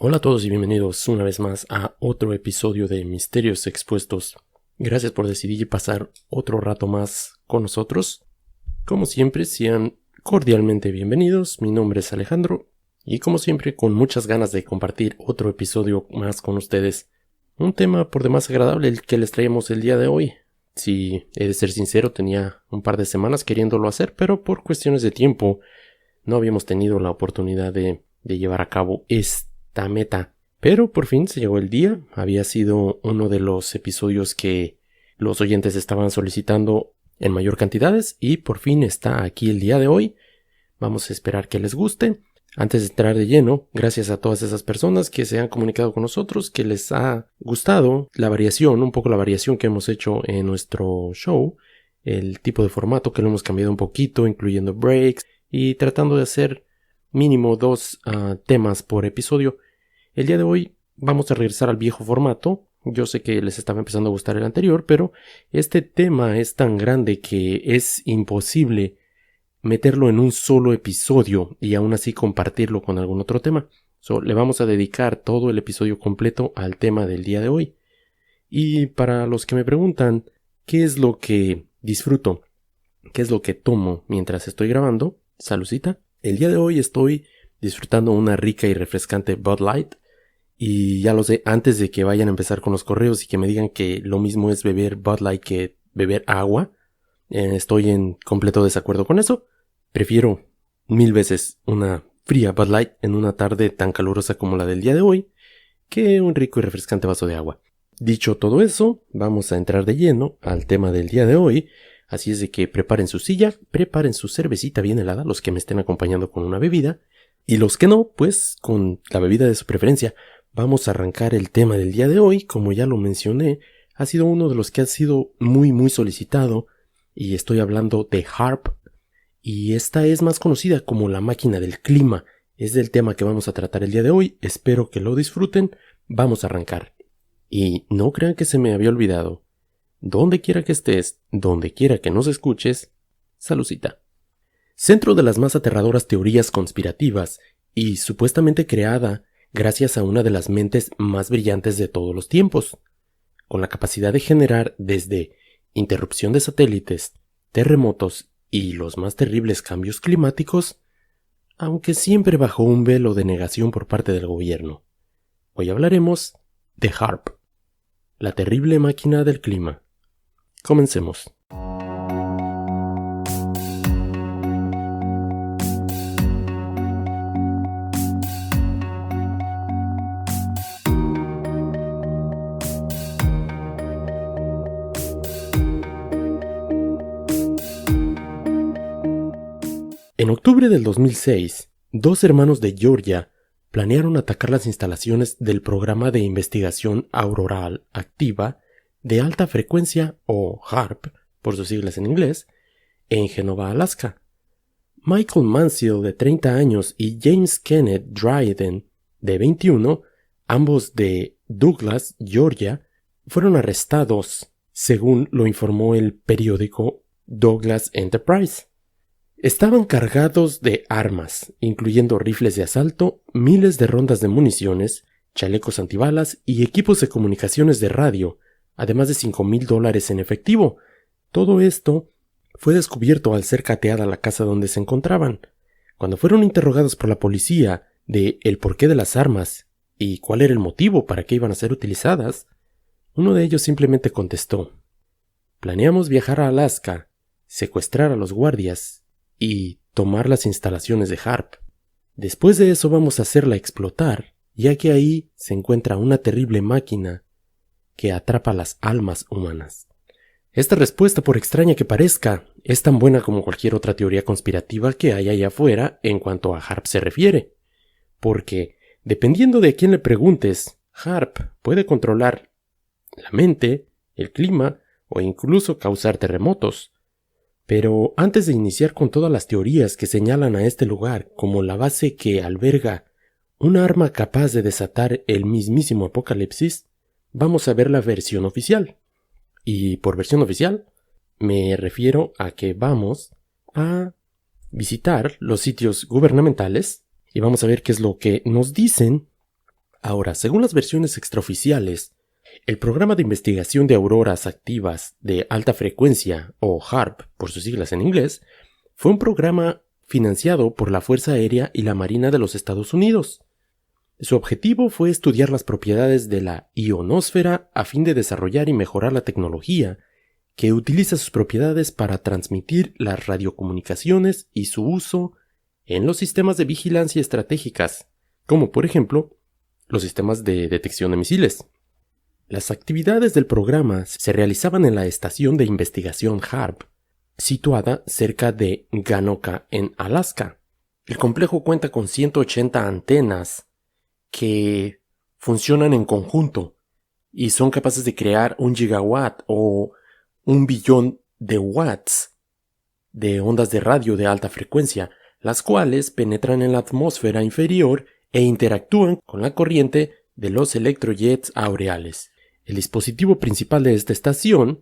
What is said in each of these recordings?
Hola a todos y bienvenidos una vez más a otro episodio de Misterios Expuestos. Gracias por decidir pasar otro rato más con nosotros. Como siempre, sean cordialmente bienvenidos. Mi nombre es Alejandro y como siempre con muchas ganas de compartir otro episodio más con ustedes. Un tema por demás agradable el que les traemos el día de hoy. Si he de ser sincero, tenía un par de semanas queriéndolo hacer, pero por cuestiones de tiempo no habíamos tenido la oportunidad de llevar a cabo esta meta. Pero por fin se llegó el día. Había sido uno de los episodios que los oyentes estaban solicitando en mayor cantidades y por fin está aquí el día de hoy. Vamos a esperar que les guste. Antes de entrar de lleno, gracias a todas esas personas que se han comunicado con nosotros, que les ha gustado un poco la variación que hemos hecho en nuestro show, el tipo de formato que lo hemos cambiado un poquito, incluyendo breaks y tratando de hacer mínimo 2 temas por episodio. El día de hoy vamos a regresar al viejo formato. Yo sé que les estaba empezando a gustar el anterior, pero este tema es tan grande que es imposible meterlo en un solo episodio y aún así compartirlo con algún otro tema. Le vamos a dedicar todo el episodio completo al tema del día de hoy. Y para los que me preguntan qué es lo que disfruto, qué es lo que tomo mientras estoy grabando, saludcita. El día de hoy estoy disfrutando una rica y refrescante Bud Light. Y ya lo sé, antes de que vayan a empezar con los correos y que me digan que lo mismo es beber Bud Light que beber agua, estoy en completo desacuerdo con eso. Prefiero 1000 veces una fría Bud Light en una tarde tan calurosa como la del día de hoy que un rico y refrescante vaso de agua. Dicho todo eso, vamos a entrar de lleno al tema del día de hoy. Así es de que preparen su silla, preparen su cervecita bien helada, los que me estén acompañando con una bebida, y los que no, pues con la bebida de su preferencia. Vamos a arrancar el tema del día de hoy. Como ya lo mencioné, ha sido uno de los que ha sido muy solicitado, y estoy hablando de HAARP, y esta es más conocida como la máquina del clima. Es del tema que vamos a tratar el día de hoy. Espero que lo disfruten. Vamos a arrancar. Y no crean que se me había olvidado. Donde quiera que estés, donde quiera que nos escuches, saludcita. Centro de las más aterradoras teorías conspirativas y supuestamente creada gracias a una de las mentes más brillantes de todos los tiempos, con la capacidad de generar desde interrupción de satélites, terremotos y los más terribles cambios climáticos, aunque siempre bajo un velo de negación por parte del gobierno. Hoy hablaremos de HAARP, la terrible máquina del clima. Comencemos. En octubre del 2006, dos hermanos de Georgia planearon atacar las instalaciones del Programa de Investigación Auroral Activa de Alta Frecuencia, o HAARP, por sus siglas en inglés, en Genova, Alaska. Michael Mansell, de 30 años, y James Kenneth Dryden, de 21, ambos de Douglas, Georgia, fueron arrestados, según lo informó el periódico Douglas Enterprise. Estaban cargados de armas, incluyendo rifles de asalto, miles de rondas de municiones, chalecos antibalas y equipos de comunicaciones de radio, además de $5,000 en efectivo. Todo esto fue descubierto al ser cateada la casa donde se encontraban. Cuando fueron interrogados por la policía de el porqué de las armas y cuál era el motivo para que iban a ser utilizadas, uno de ellos simplemente contestó: «Planeamos viajar a Alaska, secuestrar a los guardias y tomar las instalaciones de HAARP. Después de eso vamos a hacerla explotar, ya que ahí se encuentra una terrible máquina que atrapa las almas humanas». Esta respuesta, por extraña que parezca, es tan buena como cualquier otra teoría conspirativa que hay allá afuera en cuanto a HAARP se refiere. Porque, dependiendo de a quién le preguntes, HAARP puede controlar la mente, el clima o incluso causar terremotos. Pero antes de iniciar con todas las teorías que señalan a este lugar como la base que alberga un arma capaz de desatar el mismísimo apocalipsis, vamos a ver la versión oficial. Y por versión oficial me refiero a que vamos a visitar los sitios gubernamentales y vamos a ver qué es lo que nos dicen Ahora, según las versiones extraoficiales, el programa de investigación de auroras activas de alta frecuencia, o HAARP por sus siglas en inglés, fue un programa financiado por la Fuerza Aérea y la Marina de los Estados Unidos. Su objetivo fue estudiar las propiedades de la ionosfera a fin de desarrollar y mejorar la tecnología que utiliza sus propiedades para transmitir las radiocomunicaciones y su uso en los sistemas de vigilancia estratégicas, como por ejemplo los sistemas de detección de misiles. Las actividades del programa se realizaban en la estación de investigación HAARP, situada cerca de Ganoka, en Alaska. El complejo cuenta con 180 antenas que funcionan en conjunto y son capaces de crear 1 gigawatt o 1 billón de watts de ondas de radio de alta frecuencia, las cuales penetran en la atmósfera inferior e interactúan con la corriente de los electrojets aureales. El dispositivo principal de esta estación,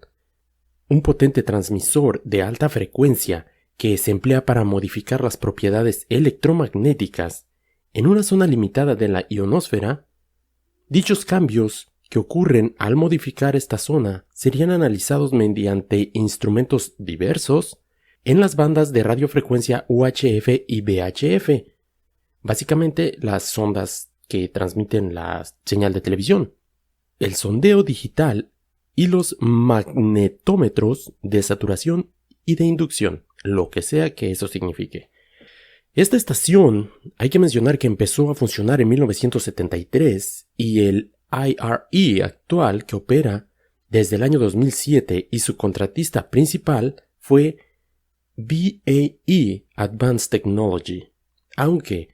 un potente transmisor de alta frecuencia que se emplea para modificar las propiedades electromagnéticas en una zona limitada de la ionosfera, dichos cambios que ocurren al modificar esta zona serían analizados mediante instrumentos diversos en las bandas de radiofrecuencia UHF y VHF, básicamente las ondas que transmiten la señal de televisión, el sondeo digital y los magnetómetros de saturación y de inducción, lo que sea que eso signifique. Esta estación, hay que mencionar que empezó a funcionar en 1973 y el IRE actual, que opera desde el año 2007 y su contratista principal fue BAE Advanced Technology, aunque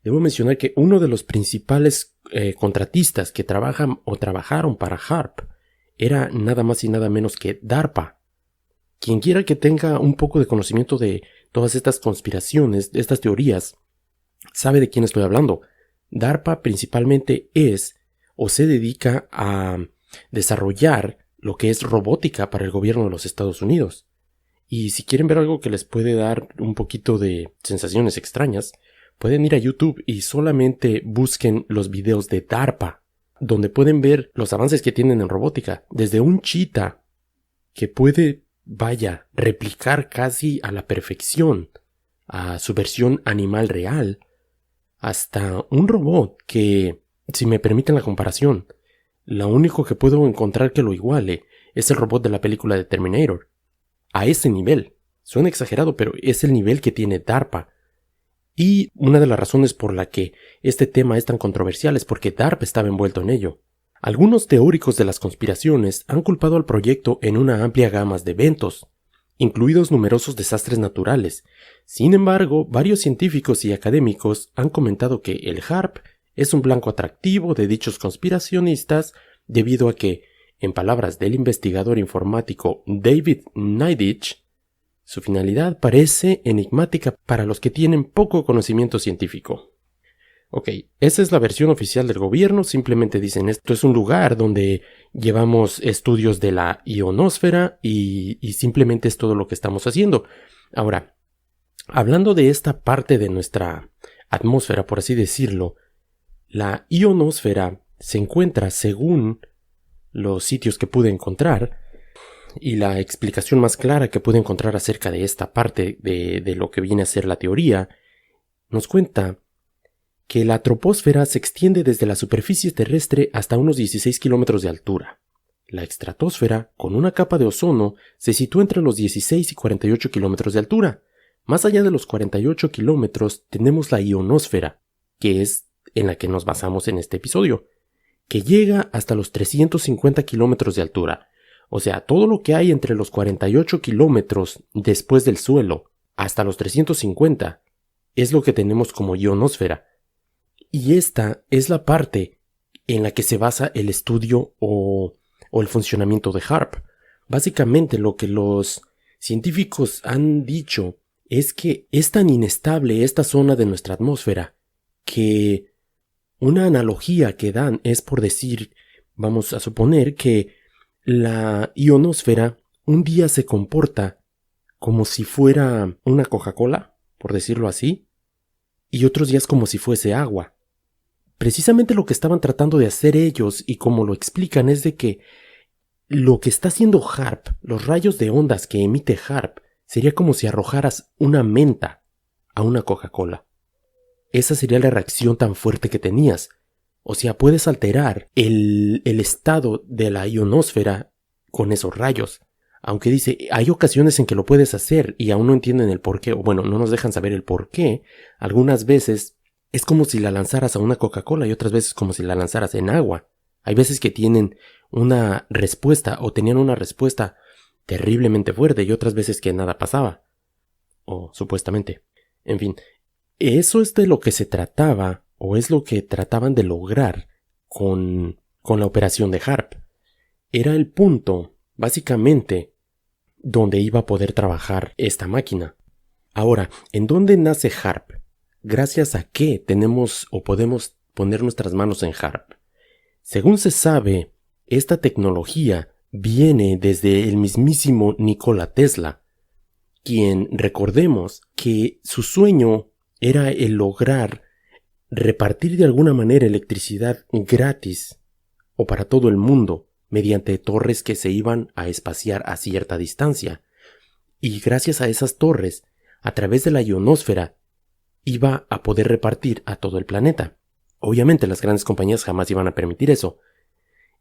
debo mencionar que uno de los principales contratistas que trabajaron para HAARP era nada más y nada menos que DARPA. Quien quiera que tenga un poco de conocimiento de todas estas conspiraciones, de estas teorías, sabe de quién estoy hablando. DARPA principalmente es o se dedica a desarrollar lo que es robótica para el gobierno de los Estados Unidos. Y si quieren ver algo que les puede dar un poquito de sensaciones extrañas, pueden ir a YouTube y solamente busquen los videos de DARPA, donde pueden ver los avances que tienen en robótica, desde un cheetah que puede, replicar casi a la perfección a su versión animal real, hasta un robot que, si me permiten la comparación, lo único que puedo encontrar que lo iguale es el robot de la película de Terminator. A ese nivel. Suena exagerado, pero es el nivel que tiene DARPA. Y una de las razones por la que este tema es tan controversial es porque DARPA estaba envuelto en ello. Algunos teóricos de las conspiraciones han culpado al proyecto en una amplia gama de eventos, incluidos numerosos desastres naturales. Sin embargo, varios científicos y académicos han comentado que el HAARP es un blanco atractivo de dichos conspiracionistas debido a que, en palabras del investigador informático David Neidich, su finalidad parece enigmática para los que tienen poco conocimiento científico. Ok, esa es la versión oficial del gobierno, simplemente dicen esto es un lugar donde llevamos estudios de la ionosfera y simplemente es todo lo que estamos haciendo. Ahora, hablando de esta parte de nuestra atmósfera, por así decirlo, la ionosfera se encuentra, según los sitios que pude encontrar, y la explicación más clara que pude encontrar acerca de esta parte de lo que viene a ser la teoría, nos cuenta que la troposfera se extiende desde la superficie terrestre hasta unos 16 kilómetros de altura. La estratosfera, con una capa de ozono, se sitúa entre los 16 y 48 kilómetros de altura. Más allá de los 48 kilómetros tenemos la ionosfera, que es en la que nos basamos en este episodio, que llega hasta los 350 kilómetros de altura. O sea, todo lo que hay entre los 48 kilómetros después del suelo hasta los 350 es lo que tenemos como ionosfera. Y esta es la parte en la que se basa el estudio o el funcionamiento de HAARP. Básicamente lo que los científicos han dicho es que es tan inestable esta zona de nuestra atmósfera que una analogía que dan es por decir, vamos a suponer que la ionosfera un día se comporta como si fuera una Coca-Cola, por decirlo así, y otros días como si fuese agua. precisamente lo que estaban tratando de hacer ellos, y como lo explican, es de que lo que está haciendo HAARP, los rayos de ondas que emite HAARP, sería como si arrojaras una menta a una Coca-Cola. Esa sería la reacción tan fuerte que tenías. O sea, puedes alterar el estado de la ionosfera con esos rayos. Aunque dice, hay ocasiones en que lo puedes hacer y aún no entienden el por qué, o bueno, no nos dejan saber el por qué. Algunas veces es como si la lanzaras a una Coca-Cola y otras veces como si la lanzaras en agua. Hay veces que tienen una respuesta o tenían una respuesta terriblemente fuerte y otras veces que nada pasaba. O supuestamente. En fin, eso es de lo que se trataba o es lo que trataban de lograr con la operación de HAARP. Era el punto, básicamente, donde iba a poder trabajar esta máquina. Ahora, ¿en dónde nace HAARP? ¿Gracias a qué tenemos o podemos poner nuestras manos en HAARP? Según se sabe, esta tecnología viene desde el mismísimo Nikola Tesla, quien recordemos que su sueño era el lograr repartir de alguna manera electricidad gratis o para todo el mundo mediante torres que se iban a espaciar a cierta distancia. Y gracias a esas torres, a través de la ionosfera, iba a poder repartir a todo el planeta. Obviamente las grandes compañías jamás iban a permitir eso.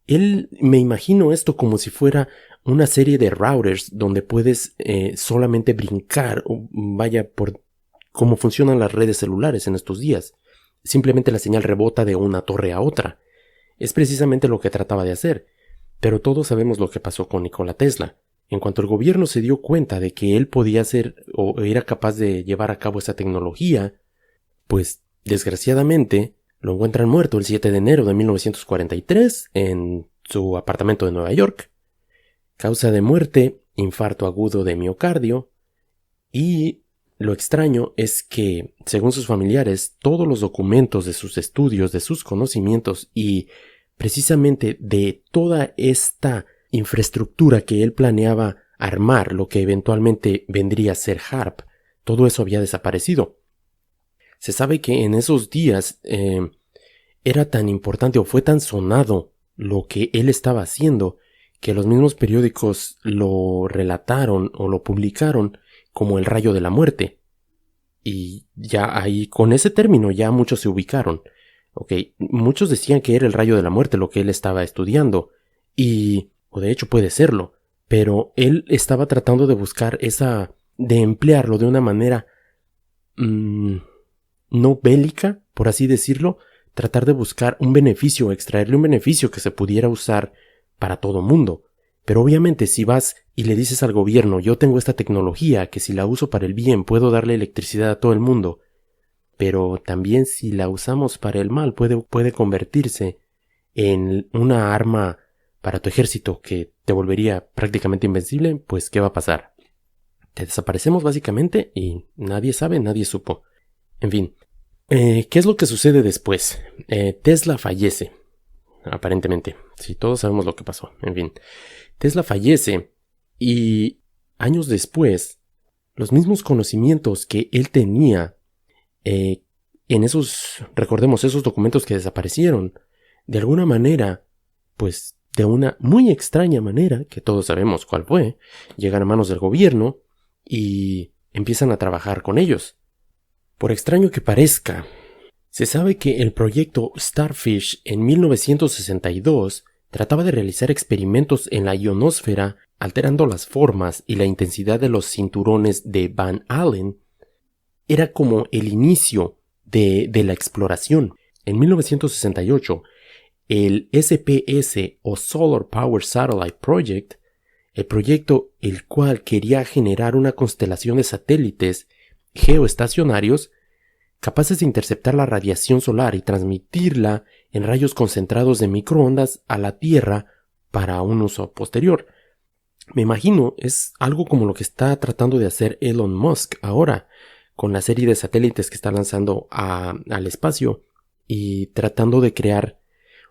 Me imagino esto como si fuera una serie de routers donde puedes solamente brincar, o vaya, por cómo funcionan las redes celulares en estos días. Simplemente la señal rebota de una torre a otra. Es precisamente lo que trataba de hacer. Pero todos sabemos lo que pasó con Nikola Tesla. En cuanto el gobierno se dio cuenta de que él podía hacer o era capaz de llevar a cabo esa tecnología, pues desgraciadamente lo encuentran muerto el 7 de enero de 1943 en su apartamento de Nueva York. Causa de muerte, infarto agudo de miocardio. Y lo extraño es que, según sus familiares, todos los documentos de sus estudios, de sus conocimientos y precisamente de toda esta infraestructura que él planeaba armar, lo que eventualmente vendría a ser HAARP, todo eso había desaparecido. Se sabe que en esos días era tan importante o fue tan sonado lo que él estaba haciendo que los mismos periódicos lo relataron o lo publicaron como el rayo de la muerte. Y ya ahí, con ese término, ya muchos se ubicaron. Muchos decían que era el rayo de la muerte lo que él estaba estudiando. O de hecho puede serlo. Pero él estaba tratando de buscar de emplearlo de una manera no bélica, por así decirlo, tratar de buscar un beneficio, extraerle un beneficio que se pudiera usar para todo mundo. Pero obviamente si vas y le dices al gobierno, yo tengo esta tecnología que si la uso para el bien puedo darle electricidad a todo el mundo, pero también si la usamos para el mal puede convertirse en una arma para tu ejército que te volvería prácticamente invencible, pues ¿qué va a pasar? Te desaparecemos básicamente y nadie sabe, nadie supo. En fin, ¿qué es lo que sucede después? Tesla fallece, aparentemente. Sí, todos sabemos lo que pasó. En fin, Tesla fallece y años después, los mismos conocimientos que él tenía en recordemos, esos documentos que desaparecieron, de alguna manera, pues de una muy extraña manera, que todos sabemos cuál fue, llegan a manos del gobierno y empiezan a trabajar con ellos. Por extraño que parezca, se sabe que el proyecto Starfish en 1962 trataba de realizar experimentos en la ionosfera alterando las formas y la intensidad de los cinturones de Van Allen. Era como el inicio de la exploración. En 1968, el SPS o Solar Power Satellite Project, el proyecto el cual quería generar una constelación de satélites geoestacionarios capaces de interceptar la radiación solar y transmitirla en rayos concentrados de microondas a la Tierra para un uso posterior. Me imagino es algo como lo que está tratando de hacer Elon Musk ahora, con la serie de satélites que está lanzando al espacio y tratando de crear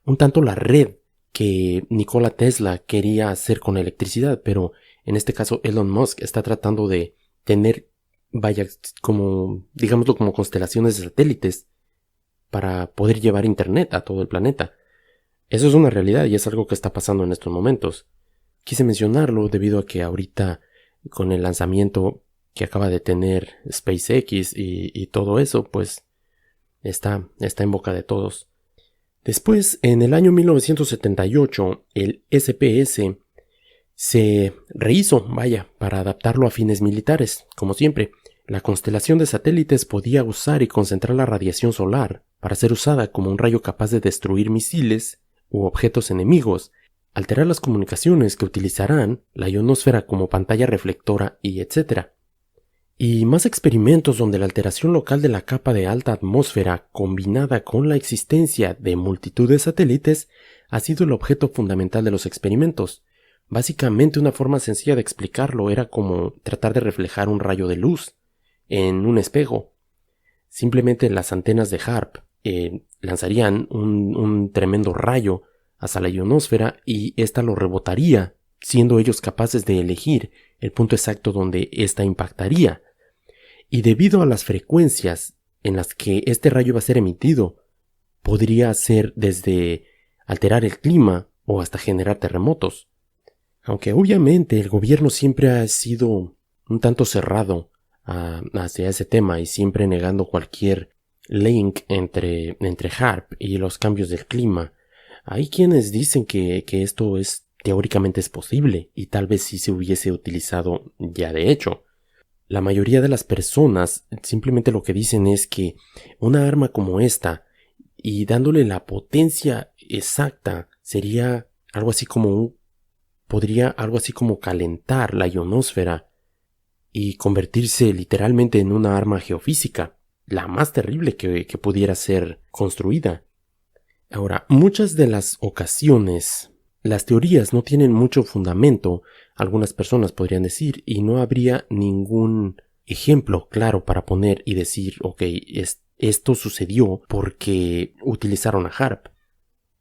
un tanto la red que Nikola Tesla quería hacer con electricidad, pero en este caso Elon Musk está tratando de tener, vaya, como, digámoslo, como constelaciones de satélites para poder llevar internet a todo el planeta. Eso es una realidad y es algo que está pasando en estos momentos. Quise mencionarlo debido a que ahorita, con el lanzamiento que acaba de tener SpaceX y todo eso, pues está en boca de todos. Después, en el año 1978, el SPS se rehizo, para adaptarlo a fines militares. Como siempre, la constelación de satélites podía usar y concentrar la radiación solar para ser usada como un rayo capaz de destruir misiles u objetos enemigos, alterar las comunicaciones que utilizarán la ionosfera como pantalla reflectora y etc. Y más experimentos donde la alteración local de la capa de alta atmósfera combinada con la existencia de multitud de satélites ha sido el objeto fundamental de los experimentos. Básicamente una forma sencilla de explicarlo era como tratar de reflejar un rayo de luz en un espejo. Simplemente las antenas de HAARP lanzarían un tremendo rayo hacia la ionosfera y ésta lo rebotaría, siendo ellos capaces de elegir el punto exacto donde ésta impactaría. Y debido a las frecuencias en las que este rayo va a ser emitido, podría ser desde alterar el clima o hasta generar terremotos. Aunque obviamente el gobierno siempre ha sido un tanto cerrado hacia ese tema y siempre negando cualquier link entre HAARP y los cambios del clima, hay quienes dicen que esto teóricamente es posible y tal vez sí se hubiese utilizado ya de hecho. La mayoría de las personas simplemente lo que dicen es que una arma como esta y dándole la potencia exacta sería algo así como calentar la ionosfera y convertirse literalmente en una arma geofísica, la más terrible que pudiera ser construida. Ahora, muchas de las ocasiones, las teorías no tienen mucho fundamento, algunas personas podrían decir, y no habría ningún ejemplo claro para poner y decir, ok, esto sucedió porque utilizaron a HAARP.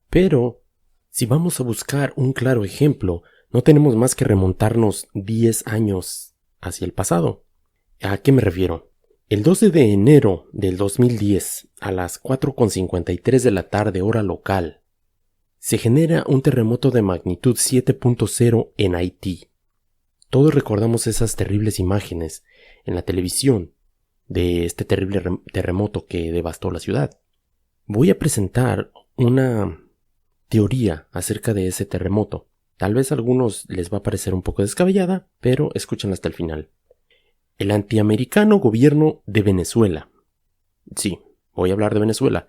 Pero, si vamos a buscar un claro ejemplo, no tenemos más que remontarnos 10 años hacia el pasado. ¿A qué me refiero? El 12 de enero del 2010, a las 4:53 de la tarde hora local, se genera un terremoto de magnitud 7.0 en Haití. Todos recordamos esas terribles imágenes en la televisión de este terrible terremoto que devastó la ciudad. Voy a presentar una teoría acerca de ese terremoto. Tal vez a algunos les va a parecer un poco descabellada, pero escúchenla hasta el final. El antiamericano gobierno de Venezuela. Sí, voy a hablar de Venezuela.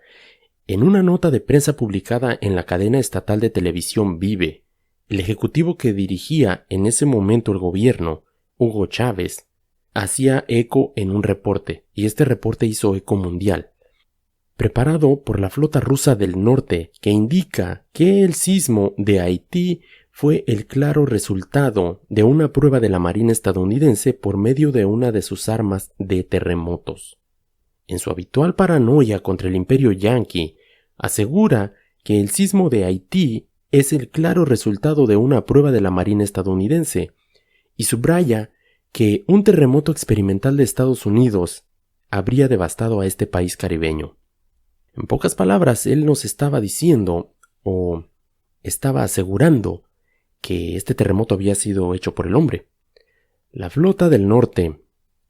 En una nota de prensa publicada en la cadena estatal de televisión Vive, el ejecutivo que dirigía en ese momento el gobierno, Hugo Chávez, hacía eco en un reporte, y este reporte hizo eco mundial, preparado por la flota rusa del norte, que indica que el sismo de Haití fue el claro resultado de una prueba de la Marina estadounidense por medio de una de sus armas de terremotos. En su habitual paranoia contra el imperio yanqui, asegura que el sismo de Haití es el claro resultado de una prueba de la Marina estadounidense, y subraya que un terremoto experimental de Estados Unidos habría devastado a este país caribeño. En pocas palabras, él nos estaba diciendo, o estaba asegurando, que este terremoto había sido hecho por el hombre. La flota del norte,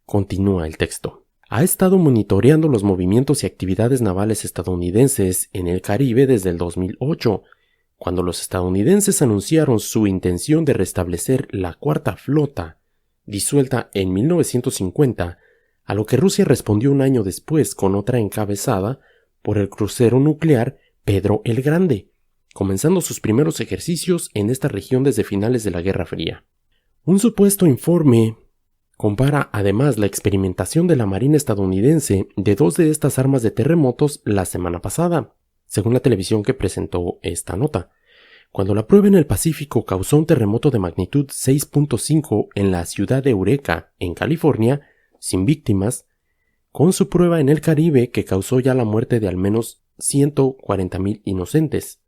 continúa el texto, ha estado monitoreando los movimientos y actividades navales estadounidenses en el Caribe desde el 2008, cuando los estadounidenses anunciaron su intención de restablecer la cuarta flota, disuelta en 1950, a lo que Rusia respondió un año después con otra encabezada por el crucero nuclear Pedro el Grande, comenzando sus primeros ejercicios en esta región desde finales de la Guerra Fría. Un supuesto informe compara además la experimentación de la Marina estadounidense de 2 de estas armas de terremotos la semana pasada, según la televisión que presentó esta nota, cuando la prueba en el Pacífico causó un terremoto de magnitud 6.5 en la ciudad de Eureka, en California, sin víctimas, con su prueba en el Caribe que causó ya la muerte de al menos 140,000 inocentes.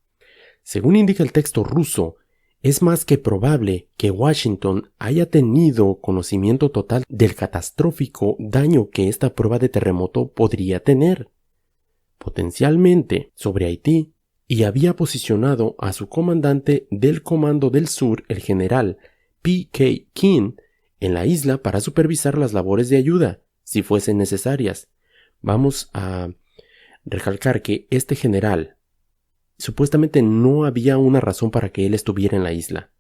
Según indica el texto ruso, es más que probable que Washington haya tenido conocimiento total del catastrófico daño que esta prueba de terremoto podría tener. potencialmente sobre Haití, y había posicionado a su comandante del Comando del Sur, el general P.K. King, en la isla para supervisar las labores de ayuda, si fuesen necesarias. Vamos a recalcar que este general, supuestamente no había una razón para que él estuviera en la isla.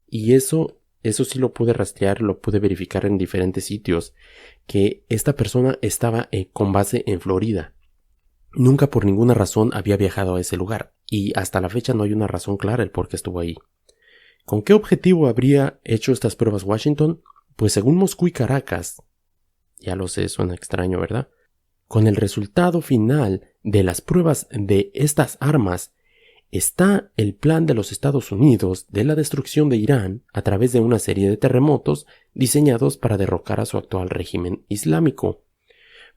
Y eso sí lo pude rastrear, lo pude verificar en diferentes sitios, que esta persona estaba con base en Florida. Nunca por ninguna razón había viajado a ese lugar, y hasta la fecha no hay una razón clara el por qué estuvo ahí. ¿Con qué objetivo habría hecho estas pruebas Washington? Pues según Moscú y Caracas, ya lo sé, suena extraño, ¿verdad? Con el resultado final de las pruebas de estas armas está el plan de los Estados Unidos de la destrucción de Irán a través de una serie de terremotos diseñados para derrocar a su actual régimen islámico.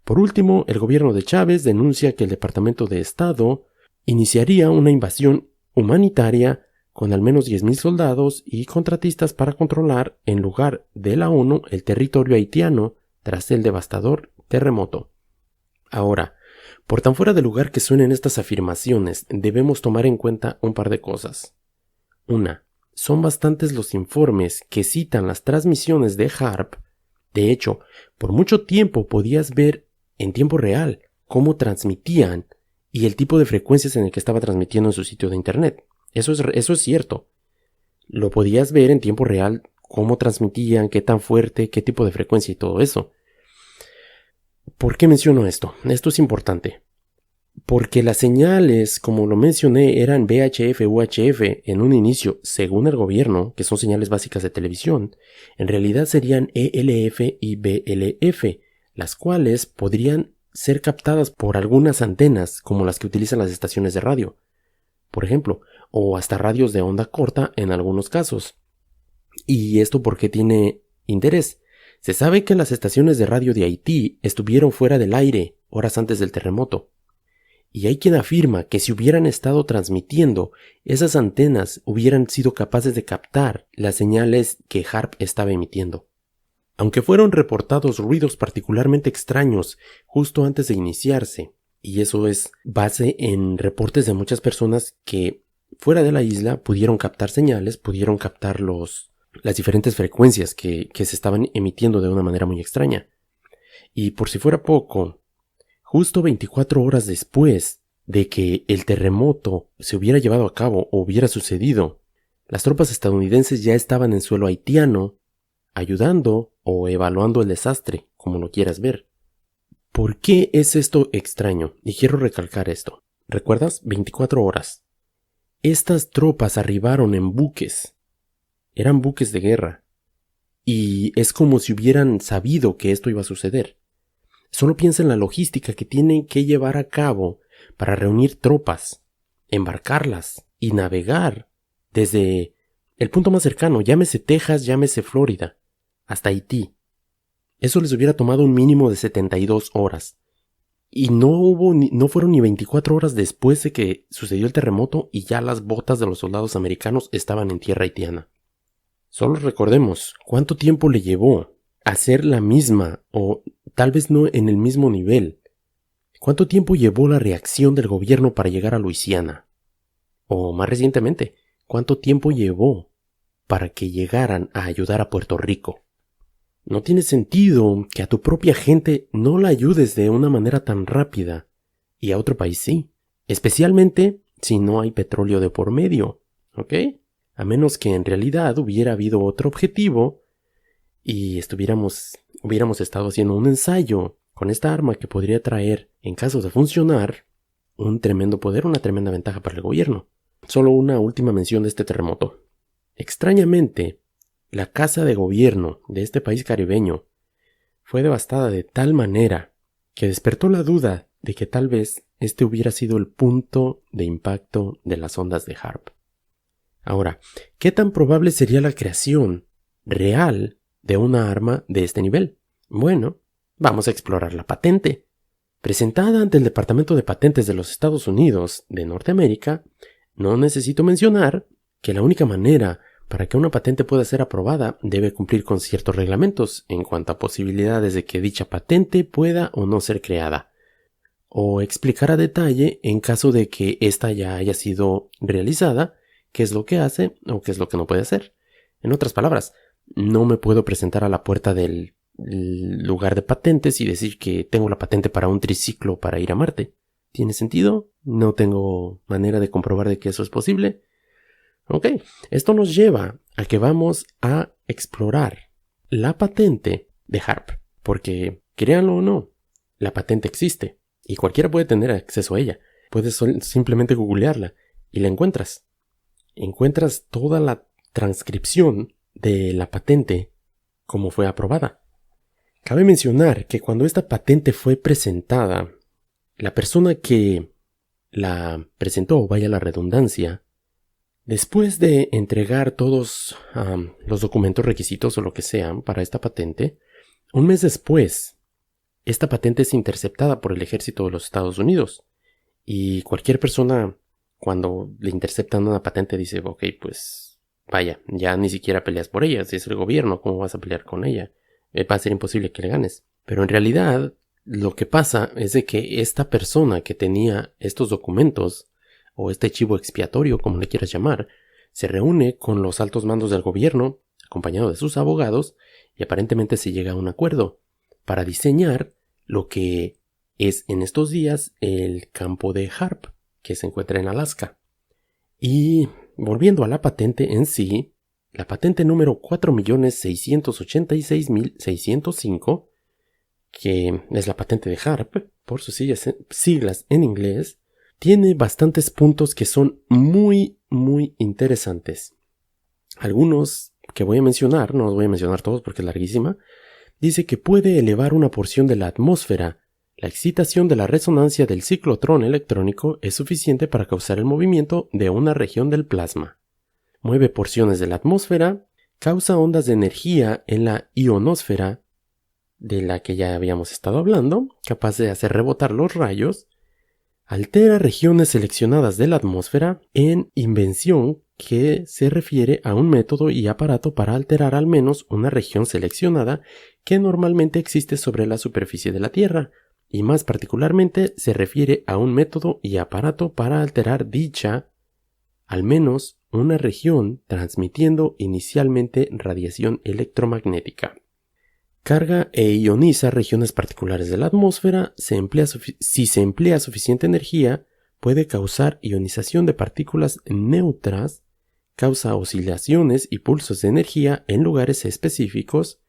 Por último, el gobierno de Chávez denuncia que el Departamento de Estado iniciaría una invasión humanitaria con al menos 10,000 soldados y contratistas para controlar, en lugar de la ONU, el territorio haitiano tras el devastador terremoto. Ahora, por tan fuera de lugar que suenen estas afirmaciones, debemos tomar en cuenta un par de cosas. Una, son bastantes los informes que citan las transmisiones de HAARP. De hecho, por mucho tiempo podías ver en tiempo real cómo transmitían y el tipo de frecuencias en el que estaba transmitiendo en su sitio de internet. Eso es cierto. Lo podías ver en tiempo real, cómo transmitían, qué tan fuerte, qué tipo de frecuencia y todo eso. ¿Por qué menciono esto? Esto es importante. Porque las señales, como lo mencioné, eran VHF, UHF en un inicio, según el gobierno, que son señales básicas de televisión. En realidad serían ELF y BLF, las cuales podrían ser captadas por algunas antenas, como las que utilizan las estaciones de radio, por ejemplo, o hasta radios de onda corta en algunos casos. ¿Y esto por qué tiene interés? Se sabe que las estaciones de radio de Haití estuvieron fuera del aire horas antes del terremoto. Y hay quien afirma que si hubieran estado transmitiendo, esas antenas hubieran sido capaces de captar las señales que HAARP estaba emitiendo. Aunque fueron reportados ruidos particularmente extraños justo antes de iniciarse, y eso es base en reportes de muchas personas que fuera de la isla pudieron captar señales, pudieron captar las diferentes frecuencias que se estaban emitiendo de una manera muy extraña. Y por si fuera poco, justo 24 horas después de que el terremoto se hubiera llevado a cabo o hubiera sucedido, las tropas estadounidenses ya estaban en suelo haitiano, ayudando o evaluando el desastre, como lo quieras ver. ¿Por qué es esto extraño? Y quiero recalcar esto. ¿Recuerdas? 24 horas. Estas tropas arribaron en buques. Eran buques de guerra. Y es como si hubieran sabido que esto iba a suceder. Solo piensa en la logística que tienen que llevar a cabo para reunir tropas, embarcarlas y navegar desde el punto más cercano, llámese Texas, llámese Florida, hasta Haití. Eso les hubiera tomado un mínimo de 72 horas. Y no fueron ni 24 horas después de que sucedió el terremoto y ya las botas de los soldados americanos estaban en tierra haitiana. Solo recordemos cuánto tiempo le llevó hacer la misma, o tal vez no en el mismo nivel. ¿Cuánto tiempo llevó la reacción del gobierno para llegar a Luisiana? O más recientemente, ¿cuánto tiempo llevó para que llegaran a ayudar a Puerto Rico? No tiene sentido que a tu propia gente no la ayudes de una manera tan rápida y a otro país sí, especialmente si no hay petróleo de por medio, ¿ok? A menos que en realidad hubiera habido otro objetivo y hubiéramos estado haciendo un ensayo con esta arma que podría traer, en caso de funcionar, un tremendo poder, una tremenda ventaja para el gobierno. Solo una última mención de este terremoto. Extrañamente, la casa de gobierno de este país caribeño fue devastada de tal manera que despertó la duda de que tal vez este hubiera sido el punto de impacto de las ondas de HAARP. Ahora, ¿qué tan probable sería la creación real de una arma de este nivel? Bueno, vamos a explorar la patente. Presentada ante el Departamento de Patentes de los Estados Unidos de Norteamérica, no necesito mencionar que la única manera para que una patente pueda ser aprobada debe cumplir con ciertos reglamentos en cuanto a posibilidades de que dicha patente pueda o no ser creada. o explicar a detalle en caso de que ésta ya haya sido realizada, qué es lo que hace o qué es lo que no puede hacer. En otras palabras, no me puedo presentar a la puerta del lugar de patentes y decir que tengo la patente para un triciclo para ir a Marte. ¿Tiene sentido? No tengo manera de comprobar de que eso es posible. Ok, esto nos lleva a que vamos a explorar la patente de HARP, porque créanlo o no, la patente existe y cualquiera puede tener acceso a ella. Puedes simplemente googlearla y la encuentras. Encuentras toda la transcripción de la patente como fue aprobada. Cabe mencionar que cuando esta patente fue presentada, la persona que la presentó, vaya la redundancia, después de entregar todos los documentos requisitos o lo que sean para esta patente, un mes después, esta patente es interceptada por el ejército de los Estados Unidos. Y cualquier persona, cuando le interceptan una patente, dice, ok, pues vaya, ya ni siquiera peleas por ella. Si es el gobierno, ¿cómo vas a pelear con ella? Va a ser imposible que le ganes. Pero en realidad, lo que pasa es de que esta persona que tenía estos documentos, o este chivo expiatorio, como le quieras llamar, se reúne con los altos mandos del gobierno, acompañado de sus abogados, y aparentemente se llega a un acuerdo para diseñar lo que es en estos días el campo de HARP, que se encuentra en Alaska. Y volviendo a la patente en sí, la patente número 4.686.605, que es la patente de HARP, por sus siglas en inglés, tiene bastantes puntos que son muy interesantes. Algunos que voy a mencionar, no los voy a mencionar todos porque es larguísima, dice que puede elevar una porción de la atmósfera. La excitación de la resonancia del ciclotrón electrónico es suficiente para causar el movimiento de una región del plasma. Mueve porciones de la atmósfera, causa ondas de energía en la ionosfera, de la que ya habíamos estado hablando, capaz de hacer rebotar los rayos, altera regiones seleccionadas de la atmósfera en invención que se refiere a un método y aparato para alterar al menos una región seleccionada que normalmente existe sobre la superficie de la Tierra, y más particularmente se refiere a un método y aparato para alterar dicha, al menos una región, transmitiendo inicialmente radiación electromagnética. Carga e ioniza regiones particulares de la atmósfera. Si se emplea suficiente energía, puede causar ionización de partículas neutras, causa oscilaciones y pulsos de energía en lugares específicos,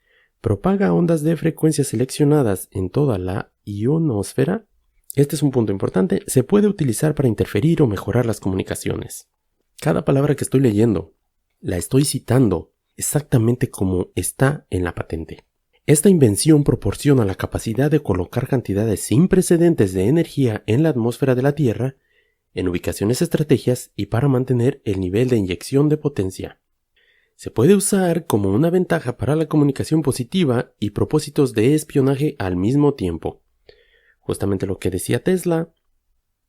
propaga ondas de frecuencias seleccionadas en toda la ionosfera. Este es un punto importante. Se puede utilizar para interferir o mejorar las comunicaciones. Cada palabra que estoy leyendo la estoy citando exactamente como está en la patente. Esta invención proporciona la capacidad de colocar cantidades sin precedentes de energía en la atmósfera de la Tierra, en ubicaciones estratégicas y para mantener el nivel de inyección de potencia. Se puede usar como una ventaja para la comunicación positiva y propósitos de espionaje al mismo tiempo. Justamente lo que decía Tesla.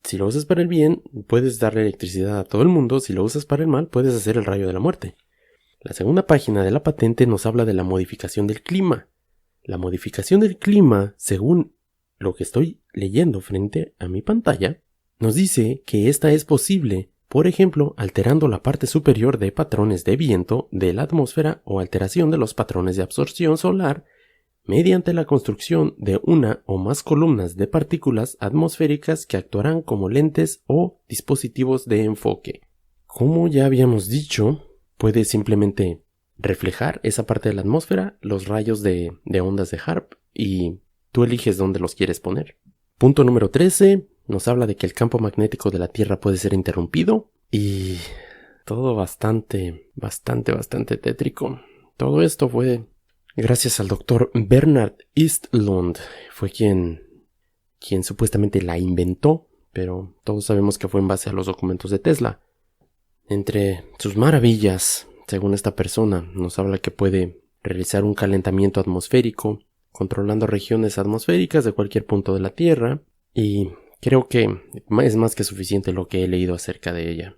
Si lo usas para el bien, puedes darle electricidad a todo el mundo. Si lo usas para el mal, puedes hacer el rayo de la muerte. La segunda página de la patente nos habla de la modificación del clima. La modificación del clima, según lo que estoy leyendo frente a mi pantalla, nos dice que esta es posible, por ejemplo, alterando la parte superior de patrones de viento de la atmósfera o alteración de los patrones de absorción solar mediante la construcción de una o más columnas de partículas atmosféricas que actuarán como lentes o dispositivos de enfoque. Como ya habíamos dicho, puede simplemente reflejar esa parte de la atmósfera, los rayos de ondas de HARP, y tú eliges dónde los quieres poner. Punto número 13 nos habla de que el campo magnético de la Tierra puede ser interrumpido, y todo bastante tétrico. Todo esto fue gracias al doctor Bernard Eastlund. Fue quien supuestamente la inventó, pero todos sabemos que fue en base a los documentos de Tesla. Entre sus maravillas, según esta persona, nos habla que puede realizar un calentamiento atmosférico, controlando regiones atmosféricas de cualquier punto de la Tierra, y creo que es más que suficiente lo que he leído acerca de ella.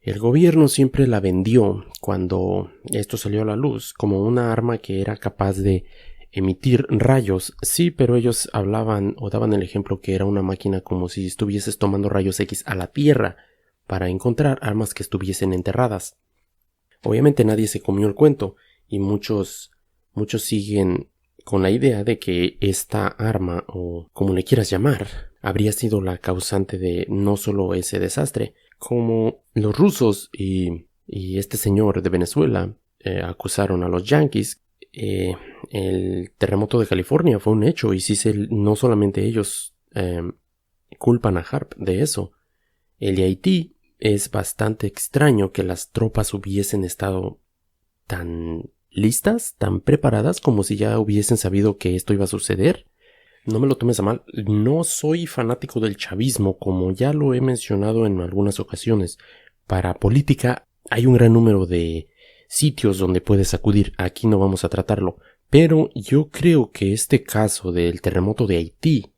El gobierno siempre la vendió, cuando esto salió a la luz, como una arma que era capaz de emitir rayos. Sí, pero ellos hablaban o daban el ejemplo que era una máquina como si estuvieses tomando rayos X a la Tierra para encontrar armas que estuviesen enterradas. Obviamente nadie se comió el cuento y muchos siguen con la idea de que esta arma, o como le quieras llamar, habría sido la causante de no solo ese desastre, como los rusos y este señor de Venezuela acusaron a los yanquis. El terremoto de California fue un hecho y no solamente ellos culpan a HAARP de eso. El de Haití es bastante extraño que las tropas hubiesen estado tan listas, tan preparadas como si ya hubiesen sabido que esto iba a suceder. No me lo tomes a mal, no soy fanático del chavismo, como ya lo he mencionado en algunas ocasiones. Para política hay un gran número de sitios donde puedes acudir, aquí no vamos a tratarlo, pero yo creo que este caso del terremoto de Haití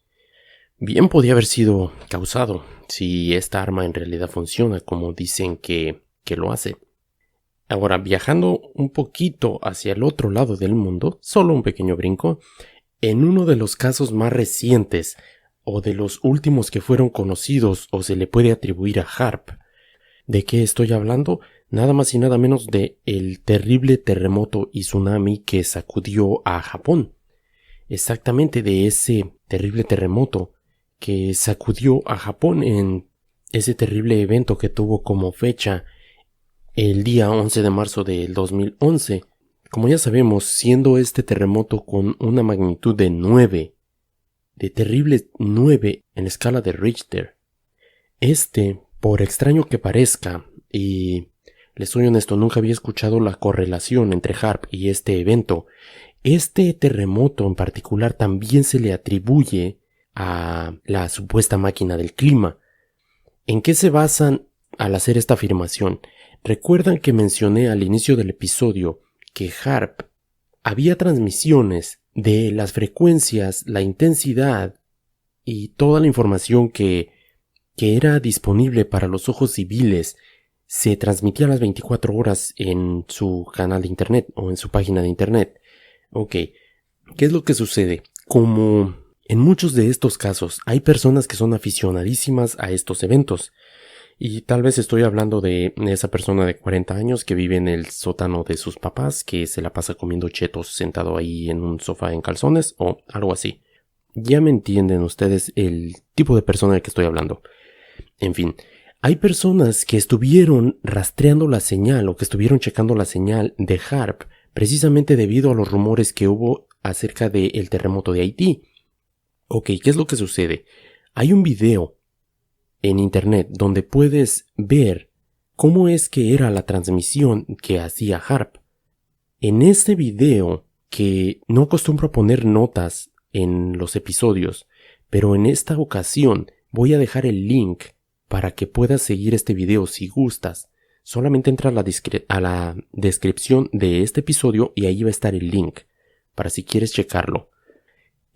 bien podía haber sido causado si esta arma en realidad funciona como dicen que lo hace. Ahora, viajando un poquito hacia el otro lado del mundo, solo un pequeño brinco, en uno de los casos más recientes o de los últimos que fueron conocidos o se le puede atribuir a HAARP, ¿de qué estoy hablando? Nada más y nada menos de el terrible terremoto y tsunami que sacudió a Japón. Exactamente de ese terrible terremoto que sacudió a Japón en ese terrible evento que tuvo como fecha el día 11 de marzo del 2011. Como ya sabemos, siendo este terremoto con una magnitud de 9, de terrible 9 en escala de Richter, por extraño que parezca, y les soy honesto, nunca había escuchado la correlación entre HAARP y este evento. Este terremoto en particular también se le atribuye a la supuesta máquina del clima. ¿En qué se basan al hacer esta afirmación? ¿Recuerdan que mencioné al inicio del episodio que HAARP había transmisiones de las frecuencias, la intensidad y toda la información que era disponible para los ojos civiles se transmitía a las 24 horas en su canal de internet o en su página de internet? Ok, ¿qué es lo que sucede? Como en muchos de estos casos hay personas que son aficionadísimas a estos eventos. Y tal vez estoy hablando de esa persona de 40 años que vive en el sótano de sus papás, que se la pasa comiendo chetos sentado ahí en un sofá en calzones o algo así. Ya me entienden ustedes el tipo de persona del que estoy hablando. En fin, hay personas que estuvieron rastreando la señal o que estuvieron checando la señal de HAARP precisamente debido a los rumores que hubo acerca del terremoto de Haití. Ok, ¿qué es lo que sucede? Hay un video en internet donde puedes ver cómo es que era la transmisión que hacía HAARP. En este video, que no acostumbro a poner notas en los episodios, pero en esta ocasión voy a dejar el link para que puedas seguir este video si gustas. Solamente entra a la descripción de este episodio y ahí va a estar el link para si quieres checarlo.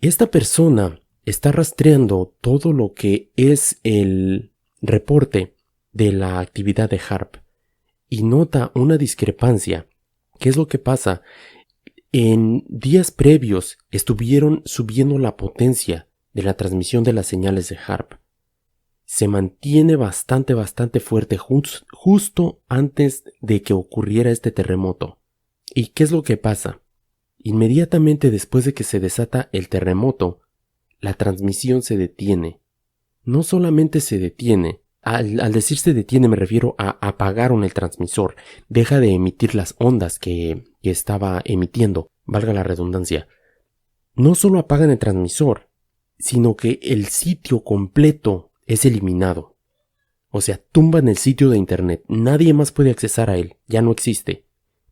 Esta persona está rastreando todo lo que es el reporte de la actividad de HAARP y nota una discrepancia. ¿Qué es lo que pasa? En días previos estuvieron subiendo la potencia de la transmisión de las señales de HAARP. Se mantiene bastante fuerte justo antes de que ocurriera este terremoto. ¿Y qué es lo que pasa? Inmediatamente después de que se desata el terremoto, la transmisión se detiene. No solamente se detiene, al decir se detiene me refiero a apagaron el transmisor, deja de emitir las ondas que estaba emitiendo, valga la redundancia. No solo apagan el transmisor, sino que el sitio completo es eliminado. O sea, tumban el sitio de internet, nadie más puede accesar a él, ya no existe.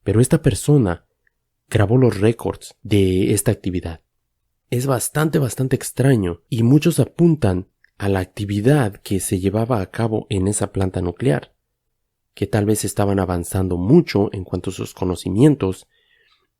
Pero esta persona grabó los récords de esta actividad. Es bastante extraño y muchos apuntan a la actividad que se llevaba a cabo en esa planta nuclear, que tal vez estaban avanzando mucho en cuanto a sus conocimientos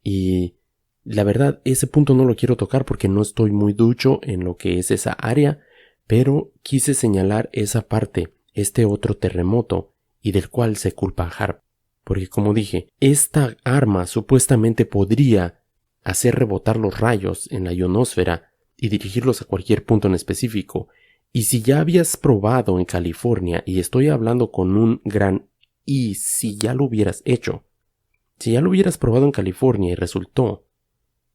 y la verdad ese punto no lo quiero tocar porque no estoy muy ducho en lo que es esa área, pero quise señalar esa parte, este otro terremoto y del cual se culpa a HAARP, porque como dije, esta arma supuestamente podría hacer rebotar los rayos en la ionosfera y dirigirlos a cualquier punto en específico. Y si ya habías probado en California, y estoy hablando con un gran y si ya lo hubieras hecho, si ya lo hubieras probado en California y resultó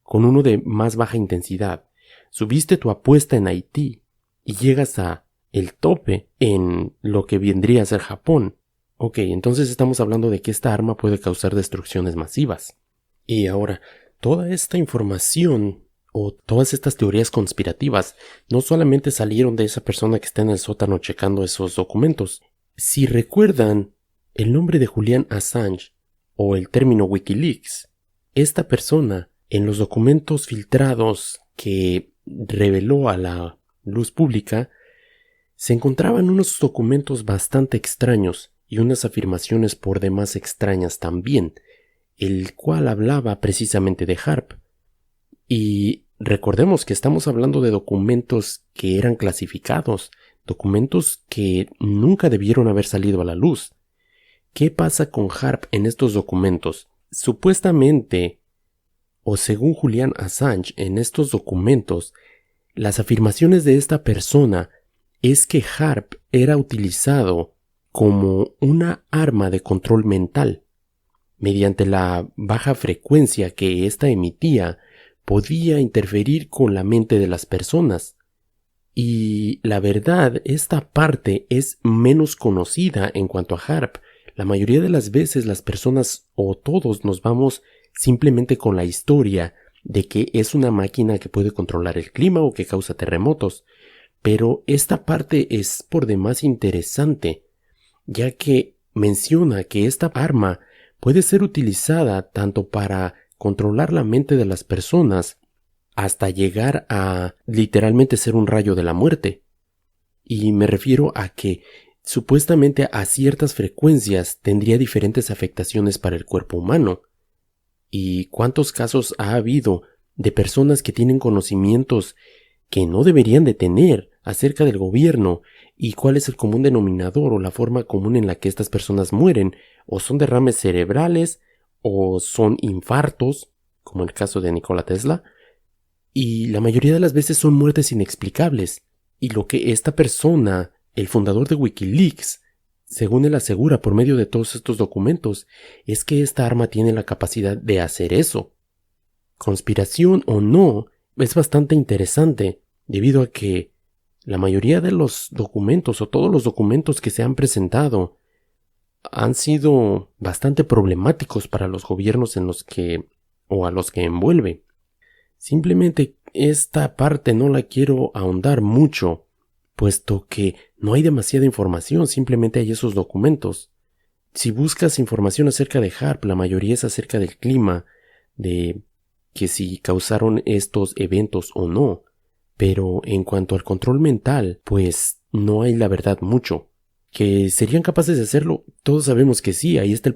con uno de más baja intensidad, subiste tu apuesta en Haití y llegas a el tope en lo que vendría a ser Japón. Ok, entonces estamos hablando de que esta arma puede causar destrucciones masivas. Y ahora, toda esta información o todas estas teorías conspirativas no solamente salieron de esa persona que está en el sótano checando esos documentos. Si recuerdan el nombre de Julian Assange o el término Wikileaks, esta persona en los documentos filtrados que reveló a la luz pública se encontraban unos documentos bastante extraños y unas afirmaciones por demás extrañas también, el cual hablaba precisamente de HAARP. Y recordemos que estamos hablando de documentos que eran clasificados, documentos que nunca debieron haber salido a la luz. ¿Qué pasa con HAARP en estos documentos? Supuestamente, o según Julian Assange, en estos documentos, las afirmaciones de esta persona es que HAARP era utilizado como una arma de control mental. Mediante la baja frecuencia que ésta emitía, podía interferir con la mente de las personas. Y la verdad, esta parte es menos conocida en cuanto a HAARP. La mayoría de las veces las personas o todos nos vamos simplemente con la historia de que es una máquina que puede controlar el clima o que causa terremotos. Pero esta parte es por demás interesante, ya que menciona que esta arma puede ser utilizada tanto para controlar la mente de las personas hasta llegar a literalmente ser un rayo de la muerte. Y me refiero a que supuestamente a ciertas frecuencias tendría diferentes afectaciones para el cuerpo humano. ¿Y cuántos casos ha habido de personas que tienen conocimientos que no deberían de tener acerca del gobierno? ¿Y cuál es el común denominador o la forma común en la que estas personas mueren? O son derrames cerebrales, o son infartos, como el caso de Nikola Tesla, y la mayoría de las veces son muertes inexplicables. Y lo que esta persona, el fundador de Wikileaks, según él asegura por medio de todos estos documentos, es que esta arma tiene la capacidad de hacer eso. Conspiración o no, es bastante interesante, debido a que la mayoría de los documentos o todos los documentos que se han presentado han sido bastante problemáticos para los gobiernos en los que o a los que envuelve. Simplemente esta parte no la quiero ahondar mucho, puesto que no hay demasiada información, simplemente hay esos documentos. Si buscas información acerca de HAARP, la mayoría es acerca del clima, de que si causaron estos eventos o no. Pero en cuanto al control mental, pues no hay la verdad mucho. ¿Que serían capaces de hacerlo? Todos sabemos que sí, ahí está el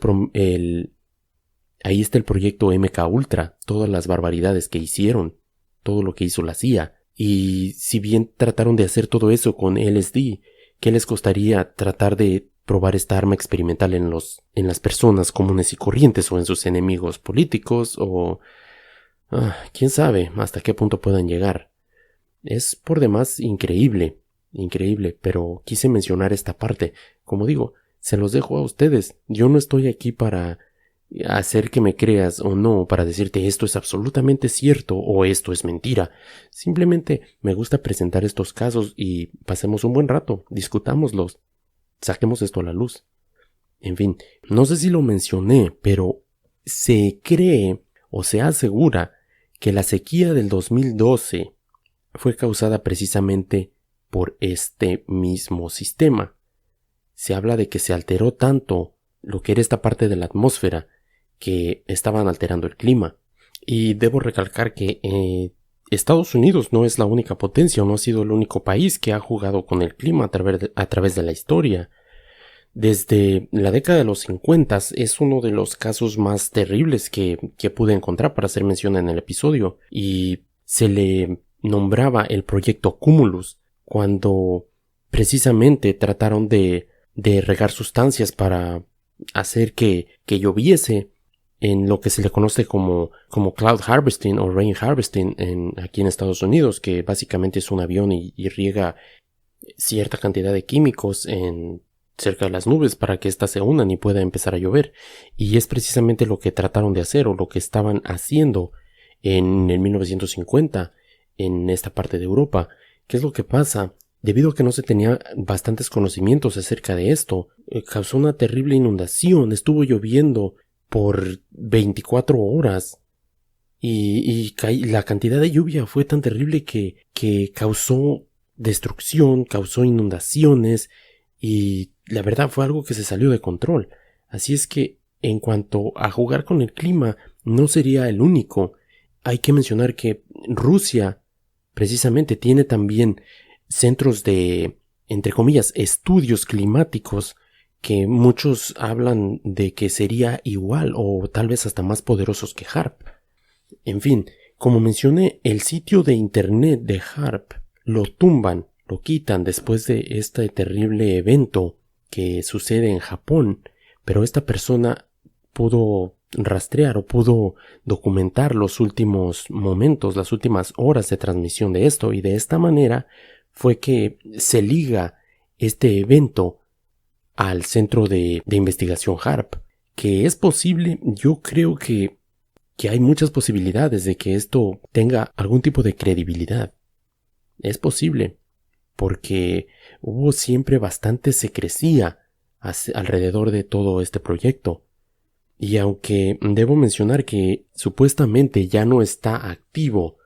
proyecto MK Ultra, todas las barbaridades que hicieron, todo lo que hizo la CIA. Y si bien trataron de hacer todo eso con LSD, ¿qué les costaría tratar de probar esta arma experimental en las personas comunes y corrientes o en sus enemigos políticos o quién sabe hasta qué punto puedan llegar? Es por demás increíble, pero quise mencionar esta parte. Como digo, se los dejo a ustedes. Yo no estoy aquí para hacer que me creas o no, para decirte esto es absolutamente cierto o esto es mentira. Simplemente me gusta presentar estos casos y pasemos un buen rato, discutámoslos, saquemos esto a la luz. En fin, no sé si lo mencioné, pero se cree o se asegura que la sequía del 2012 fue causada precisamente por este mismo sistema. Se habla de que se alteró tanto lo que era esta parte de la atmósfera que estaban alterando el clima. Y debo recalcar que Estados Unidos no es la única potencia o no ha sido el único país que ha jugado con el clima a través de la historia. Desde la década de los 50 es uno de los casos más terribles que pude encontrar para hacer mención en el episodio, y se le nombraba el proyecto Cumulus cuando precisamente trataron de regar sustancias para hacer que lloviese en lo que se le conoce como cloud harvesting o rain harvesting aquí en Estados Unidos, que básicamente es un avión y riega cierta cantidad de químicos cerca de las nubes para que éstas se unan y pueda empezar a llover. Y es precisamente lo que trataron de hacer o lo que estaban haciendo en el 1950 en esta parte de Europa. ¿Qué es lo que pasa? Debido a que no se tenía bastantes conocimientos acerca de esto, causó una terrible inundación. Estuvo lloviendo por 24 horas y la cantidad de lluvia fue tan terrible que causó destrucción, causó inundaciones y la verdad fue algo que se salió de control. Así es que en cuanto a jugar con el clima, no sería el único. Hay que mencionar que Rusia precisamente tiene también centros de, entre comillas, estudios climáticos que muchos hablan de que sería igual o tal vez hasta más poderosos que HAARP. En fin, como mencioné, el sitio de internet de HAARP lo tumban, lo quitan después de este terrible evento que sucede en Japón, pero esta persona pudo rastrear o pudo documentar los últimos momentos, las últimas horas de transmisión de esto, y de esta manera fue que se liga este evento al centro de investigación HAARP, que es posible. Yo creo que hay muchas posibilidades de que esto tenga algún tipo de credibilidad. Es posible, porque hubo siempre bastante secrecía alrededor de todo este proyecto. Y aunque debo mencionar que supuestamente ya no está activo,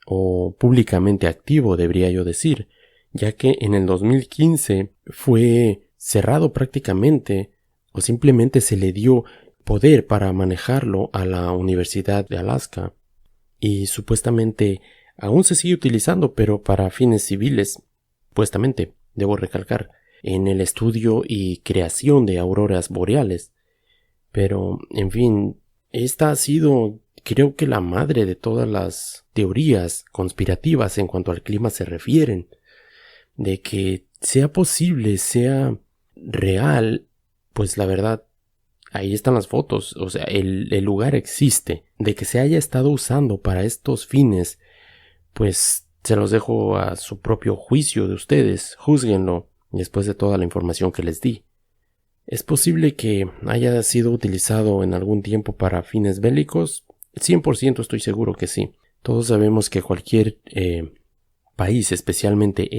o públicamente activo debería yo decir, ya que en el 2015 fue cerrado prácticamente, o simplemente se le dio poder para manejarlo a la Universidad de Alaska, y supuestamente aún se sigue utilizando, pero para fines civiles, supuestamente, debo recalcar, en el estudio y creación de auroras boreales. Pero, en fin, esta ha sido, creo que la madre de todas las teorías conspirativas en cuanto al clima se refieren, de que sea posible, sea real, pues la verdad, ahí están las fotos, o sea, el lugar existe. De que se haya estado usando para estos fines, pues se los dejo a su propio juicio de ustedes, júzguenlo después de toda la información que les di. ¿Es posible que haya sido utilizado en algún tiempo para fines bélicos? 100% estoy seguro que sí. Todos sabemos que cualquier país, especialmente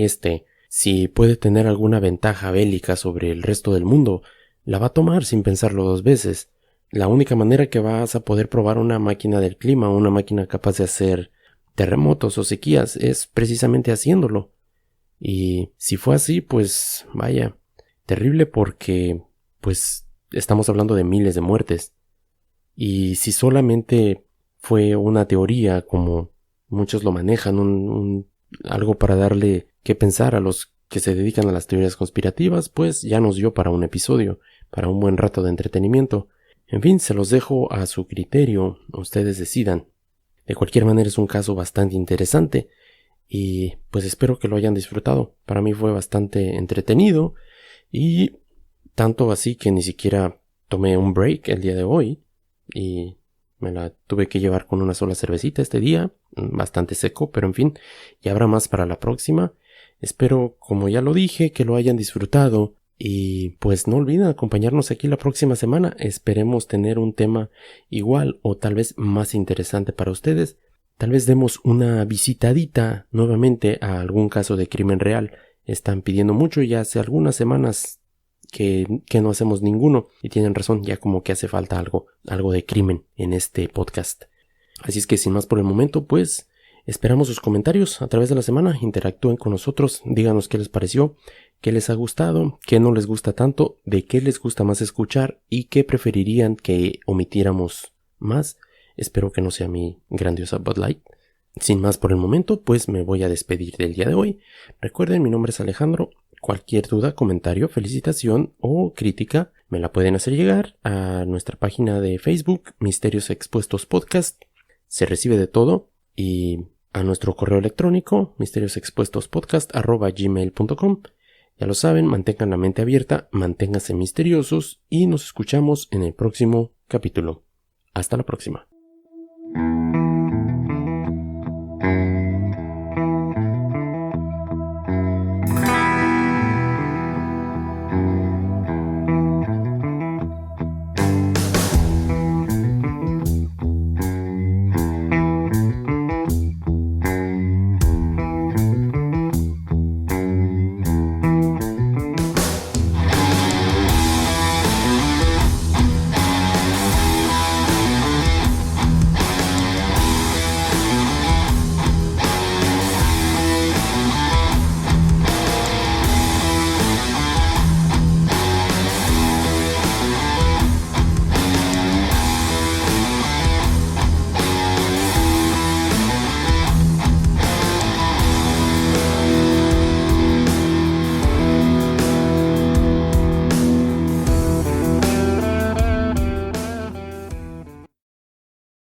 si puede tener alguna ventaja bélica sobre el resto del mundo, la va a tomar sin pensarlo dos veces. La única manera que vas a poder probar una máquina del clima, una máquina capaz de hacer terremotos o sequías, es precisamente haciéndolo. Y si fue así, pues vaya, terrible, porque pues estamos hablando de miles de muertes. Y si solamente fue una teoría, como muchos lo manejan, algo para darle que pensar a los que se dedican a las teorías conspirativas, pues ya nos dio para un episodio, para un buen rato de entretenimiento. En fin, se los dejo a su criterio, ustedes decidan. De cualquier manera es un caso bastante interesante y pues espero que lo hayan disfrutado. Para mí fue bastante entretenido y tanto así que ni siquiera tomé un break el día de hoy y me la tuve que llevar con una sola cervecita este día, bastante seco, pero en fin, ya habrá más para la próxima. Espero, como ya lo dije, que lo hayan disfrutado y pues no olviden acompañarnos aquí la próxima semana. Esperemos tener un tema igual o tal vez más interesante para ustedes. Tal vez demos una visitadita nuevamente a algún caso de crimen real. Están pidiendo mucho y ya hace algunas semanas que no hacemos ninguno, y tienen razón, ya como que hace falta algo de crimen en este podcast. Así es que sin más por el momento, pues esperamos sus comentarios a través de la semana. Interactúen con nosotros, díganos qué les pareció, qué les ha gustado, qué no les gusta tanto, de qué les gusta más escuchar y qué preferirían que omitiéramos más. Espero que no sea mi grandiosa Bud Light. Sin más por el momento, pues me voy a despedir del día de hoy. Recuerden, mi nombre es Alejandro. Cualquier duda, comentario, felicitación o crítica me la pueden hacer llegar a nuestra página de Facebook, Misterios Expuestos Podcast. Se recibe de todo. Y a nuestro correo electrónico, misteriosexpuestospodcast@gmail.com. Ya lo saben, mantengan la mente abierta, manténganse misteriosos y nos escuchamos en el próximo capítulo. Hasta la próxima.